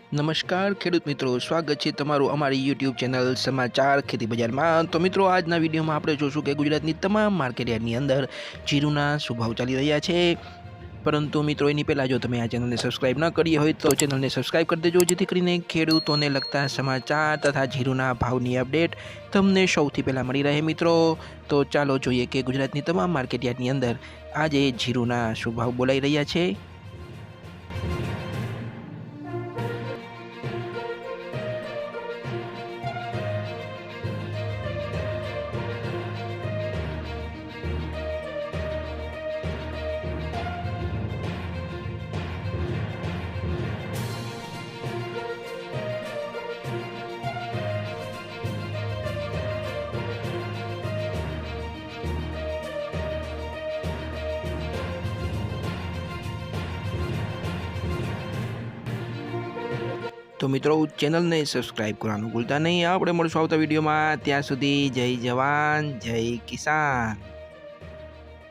નમસ્કાર ખેડૂત મિત્રો, સ્વાગત છે તમારું અમારી યુટ્યુબ ચેનલ સમાચાર ખેતી બજારમાં। તો મિત્રો, આજના વિડીયોમાં આપણે જોશું કે ગુજરાતની તમામ માર્કેટયાર્ડની અંદર જીરુના શું ભાવ ચાલી રહ્યા છે। પરંતુ મિત્રો, એની પહેલાં જો તમે આ ચેનલને સબસ્ક્રાઇબ ન કરી હોય તો ચેનલને સબસ્ક્રાઇબ કરી દેજો, જેથી કરીને ખેડૂતોને લગતા સમાચાર તથા જીરુના ભાવની અપડેટ તમને સૌથી પહેલાં મળી રહે મિત્રો। તો ચાલો જોઈએ કે ગુજરાતની તમામ માર્કેટયાર્ડની અંદર આજે જીરુના શું ભાવ બોલાઈ રહ્યા છે। તો મિત્રો, ચેનલને સબસ્ક્રાઇબ કરવાનું ભૂલતા નહીં। આપણે મળશું આવતા વિડીયોમાં, ત્યાં સુધી જય જવાન જય કિસાન।